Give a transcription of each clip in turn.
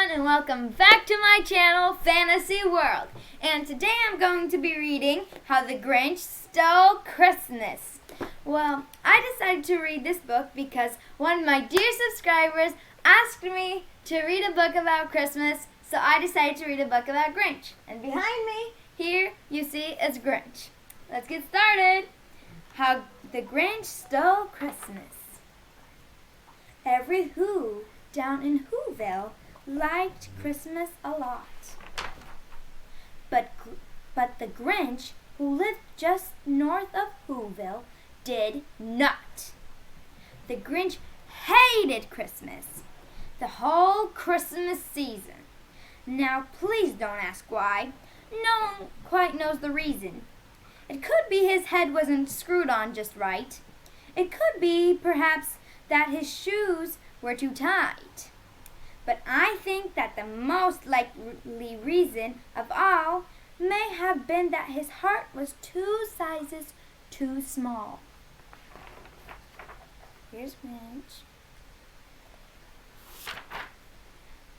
everyone, and welcome back to my channel, Fantasy World. And today I'm going to be reading How the Grinch Stole Christmas. Well, I decided to read this book because one of my dear subscribers asked me to read a book about Christmas, so I decided to read a book about Grinch. And behind me, here, you see, is Grinch. Let's get started. How the Grinch Stole Christmas. Every Who down in Whoville liked Christmas a lot. But the Grinch, who lived just north of Whoville, did not. The Grinch hated Christmas, the whole Christmas season. Now please don't ask why. No one quite knows the reason. It could be his head wasn't screwed on just right. It could be, perhaps, that his shoes were too tight. But I think that the most likely reason of all may have been that his heart was 2 sizes too small. Here's Grinch.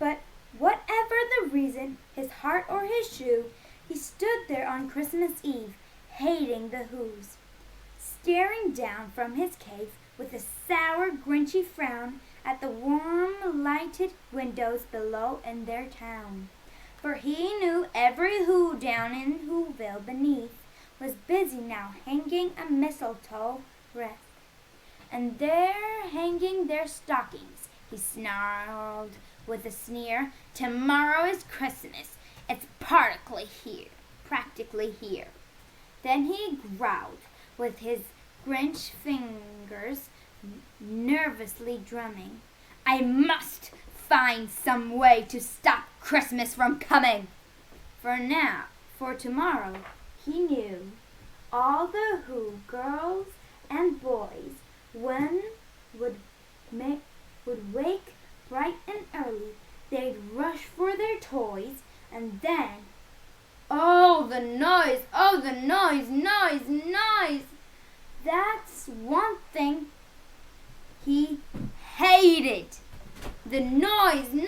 But whatever the reason, his heart or his shoe, he stood there on Christmas Eve, hating the Whos, staring down from his cave with a sour, grinchy frown at the warm, lighted windows below in their town. For he knew every Who down in Whoville beneath was busy now hanging a mistletoe wreath. And they're hanging their stockings, he snarled with a sneer. Tomorrow is Christmas. It's practically here. Then he growled with his Grinch fingers nervously drumming. I must find some way to stop Christmas from coming. For tomorrow, he knew all the Who girls and boys would wake bright and early. They'd rush for their toys, and then, oh, the noise, noise. That's one thing he hated. The noise. Here's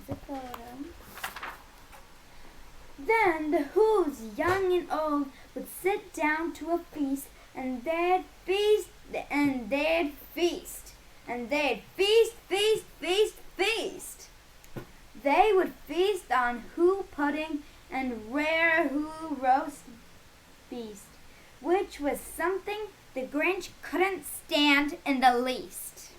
a photo. Then the Whos, young and old, would sit down to a feast, and they'd feast, and they'd feast, and they'd feast. They would feast on Who pudding and rare Who roast beast, which was something the Grinch couldn't stand in the least.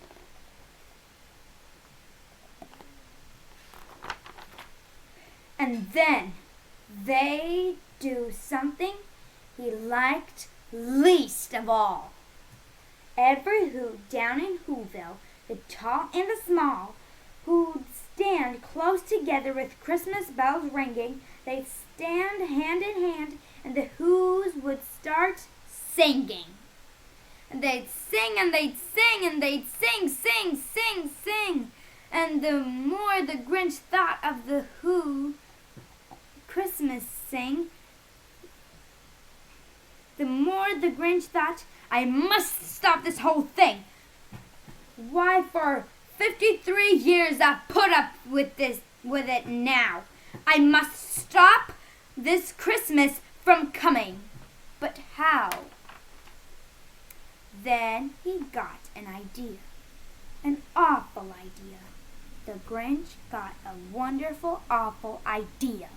And then they'd do something he liked least of all. Every Who down in Whoville, the tall and the small, who'd stand close together with Christmas bells ringing, they'd stand hand in hand, and the Whos would start singing. And they'd sing, and they'd sing, and they'd sing. And the more the Grinch thought of the Who Christmas sing, the more the Grinch thought, I must stop this whole thing. Why, for 53 years I've put up with it now. I must stop this Christmas from coming. But how? Then he got an idea. An awful idea. The Grinch got a wonderful, awful idea.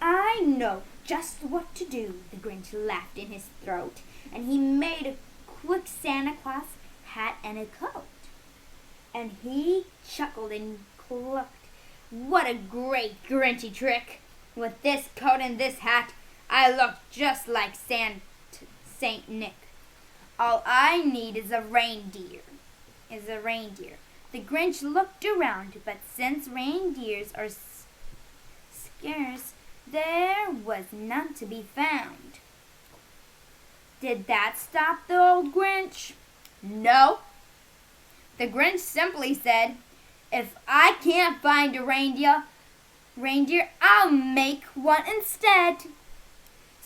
I know just what to do, the Grinch laughed in his throat, and he made a quick Santa Claus hat and a coat. And he chuckled and clucked. What a great Grinchy trick! With this coat and this hat, I look just like Saint Nick. All I need is a reindeer. The Grinch looked around, but since reindeers are scarce, there was none to be found. Did that stop the old Grinch? No. The Grinch simply said, if I can't find a reindeer, I'll make one instead.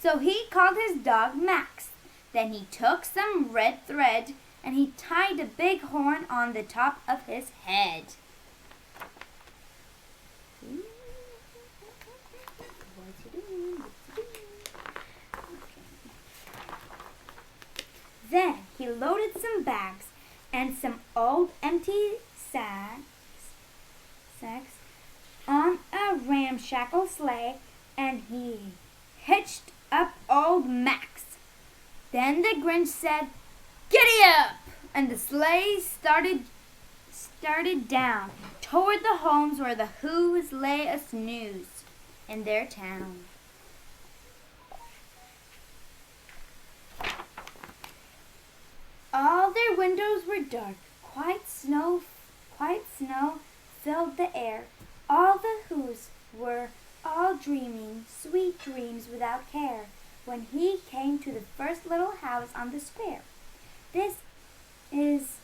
So he called his dog Max. Then he took some red thread and he tied a big horn on the top of his head. Then he loaded some bags and some old empty sacks on a ramshackle sleigh, and he hitched up old Max. Then the Grinch said, "Giddy up!" and the sleigh started down toward the homes where the Who's lay a snooze in their town. All their windows were dark. White snow filled the air. All the Who's were all dreaming sweet dreams without care when he came to the first little house on the square. This is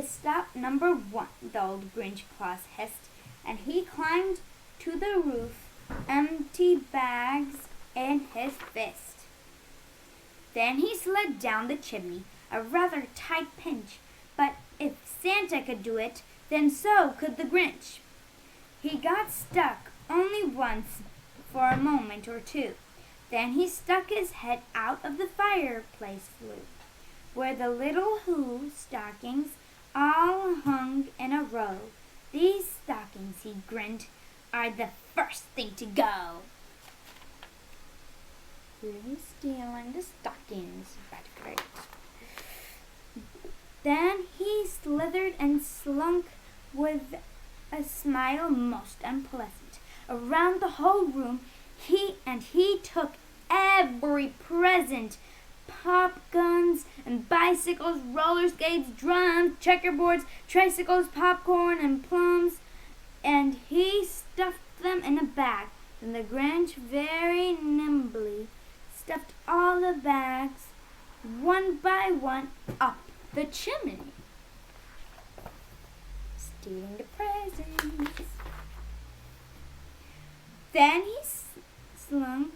stop number 1, the old Grinch Claus hissed, and he climbed to the roof, empty bags in his fist. Then he slid down the chimney, a rather tight pinch, but if Santa could do it, then so could the Grinch. He got stuck only once for a moment or two. Then he stuck his head out of the fireplace flue, where the little Who stockings all hung in a row. "These stockings," he grinned, "are the first thing to go." Who's stealing the stockings? That's great. Then he slithered and slunk with a smile most unpleasant around the whole room. He took every present: pop guns and bicycles, roller skates, drums, checkerboards, tricycles, popcorn, and plums, and he stuffed them in a bag. Then the Grinch very nimbly stuffed all the bags, one by one, up the chimney, stealing the presents. Then he slunk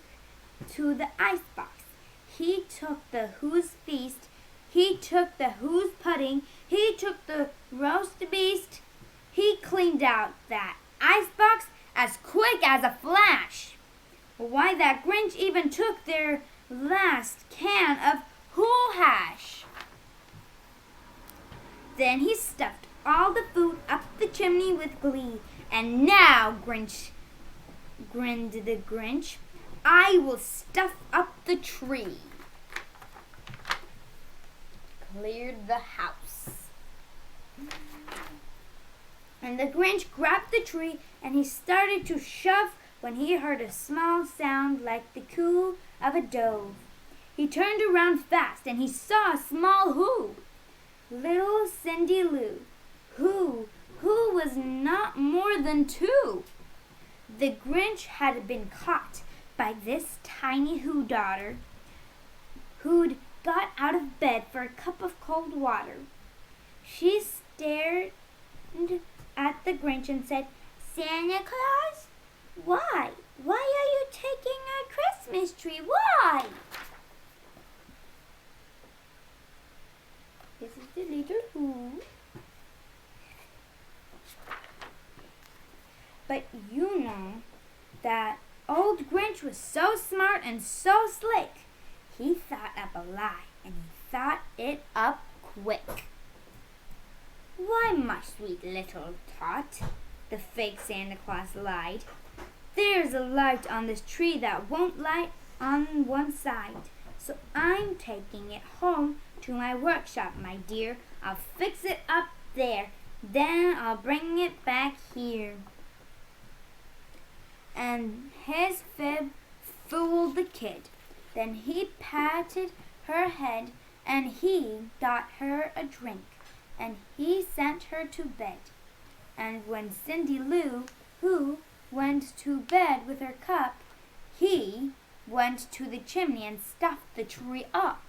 to the icebox. He took the Who's feast, he took the Who's pudding, he took the roast beast. He cleaned out that icebox as quick as a flash. Why, that Grinch even took their last can of Who hash. Then he stuffed all the food up the chimney with glee. "And now, Grinch," grinned the Grinch, "I will stuff up the tree." Cleared the house. And the Grinch grabbed the tree and he started to shove when he heard a small sound like the coo of a dove. He turned around fast and he saw a small Who. Little Cindy Lou, who was not more than 2. The Grinch had been caught by this tiny Who daughter, who'd got out of bed for a cup of cold water. She stared at the Grinch and said, "Santa Claus, why? Why are you taking our Christmas tree? Why?" This is the little Who. But you know that old Grinch was so smart and so slick. He thought up a lie, and he thought it up quick. "Why, my sweet little tot," the fake Santa Claus lied, "there's a light on this tree that won't light on one side. So I'm taking it home to my workshop, my dear. I'll fix it up there. Then I'll bring it back here." And his fib fooled the kid. Then he patted her head and he got her a drink and he sent her to bed. And when Cindy Lou, who went to bed with her cup, he went to the chimney and stuffed the tree up.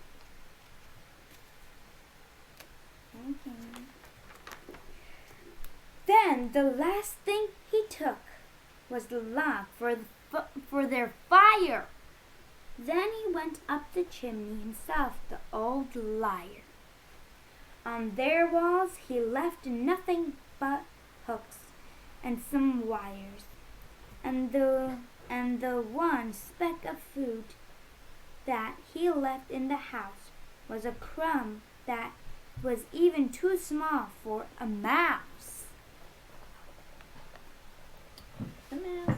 Okay. Then the last thing he took was the log for their fire. Then he went up the chimney himself, the old liar. On their walls he left nothing but hooks and some wires, and the one speck of food that he left in the house was a crumb that was even too small for a mouse. The mouse,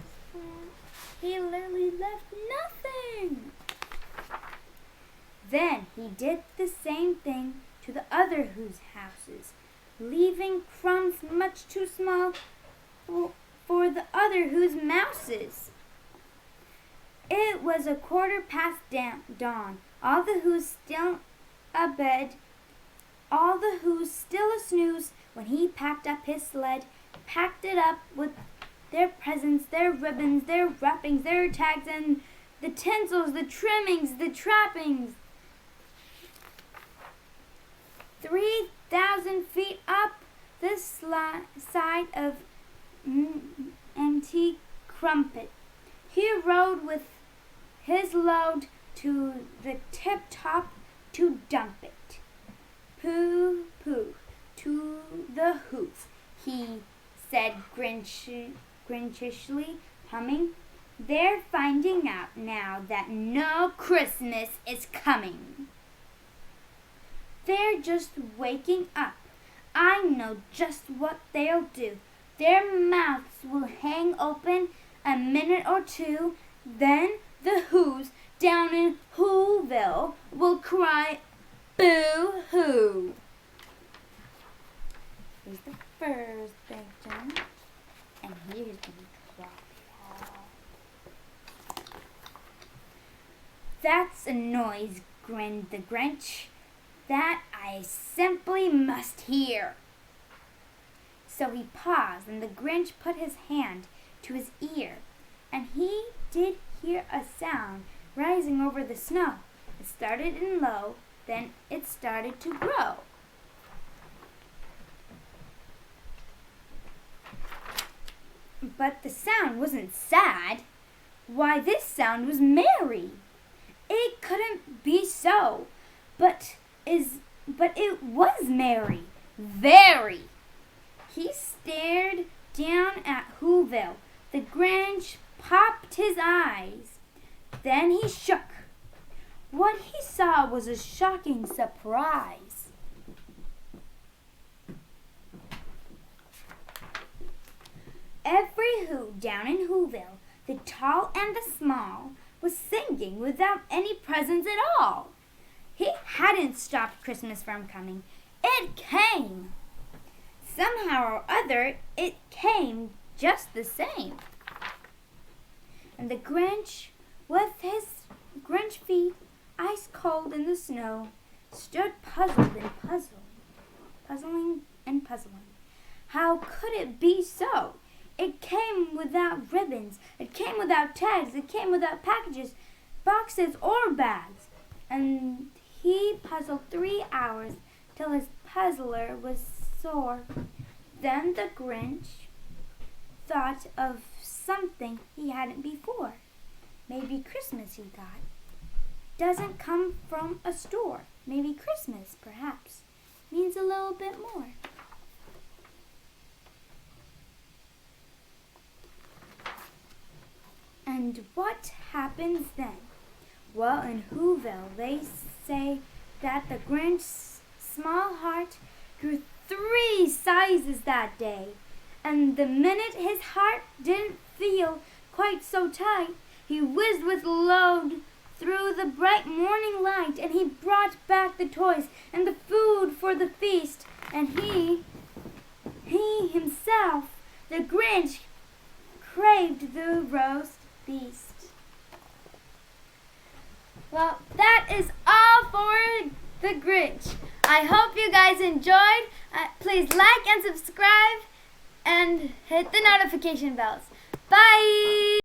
he literally left nothing. Then he did the same thing to the other whose houses, leaving crumbs much too small for the other whose mouses. It was 1:15 dawn. All the who's still abed, all the who's still a snooze, when he packed up his sled, packed it up with their presents, their ribbons, their wrappings, their tags, and the tinsels, the trimmings, the trappings. 3,000 feet up the side of empty Crumpet, he rode with his load to the tip-top to dump it. Pooh, pooh, to the hoof, he said grinchishly, humming. They're finding out now that no Christmas is coming. They're just waking up. I know just what they'll do. Their mouths will hang open a minute or two, then the Who's down in Whoville will cry, boo-hoo. Here's the first victim, and here's the cry. That's a noise, grinned the Grinch, that I simply must hear. So he paused, and the Grinch put his hand to his ear, and he did hear a sound rising over the snow. It started in low, then it started to grow. But the sound wasn't sad. Why, this sound was merry. It couldn't be so, but it was merry, very. He stared down at Whoville. The Grinch popped his eyes. Then he shook. What he saw was a shocking surprise. Every Who down in Whoville, the tall and the small, was singing without any presents at all. He hadn't stopped Christmas from coming. It came. Somehow or other, it came just the same. And the Grinch, with his Grinch feet ice cold in the snow, stood puzzling. How could it be so? It came without ribbons. It came without tags. It came without packages, boxes, or bags. And he puzzled 3 hours till his puzzler was sore. Then the Grinch thought of something he hadn't before. Maybe Christmas, he thought, doesn't come from a store. Maybe Christmas, perhaps, means a little bit more. And what happens then? Well, in Whoville, they say that the Grinch's small heart grew 3 sizes that day. And the minute his heart didn't feel quite so tight, he whizzed with load through the bright morning light, and he brought back the toys and the food for the feast. And he himself, the Grinch, craved the roast beast. Well, that is all for the Grinch. I hope you guys enjoyed. Please like and subscribe and hit the notification bells. Bye!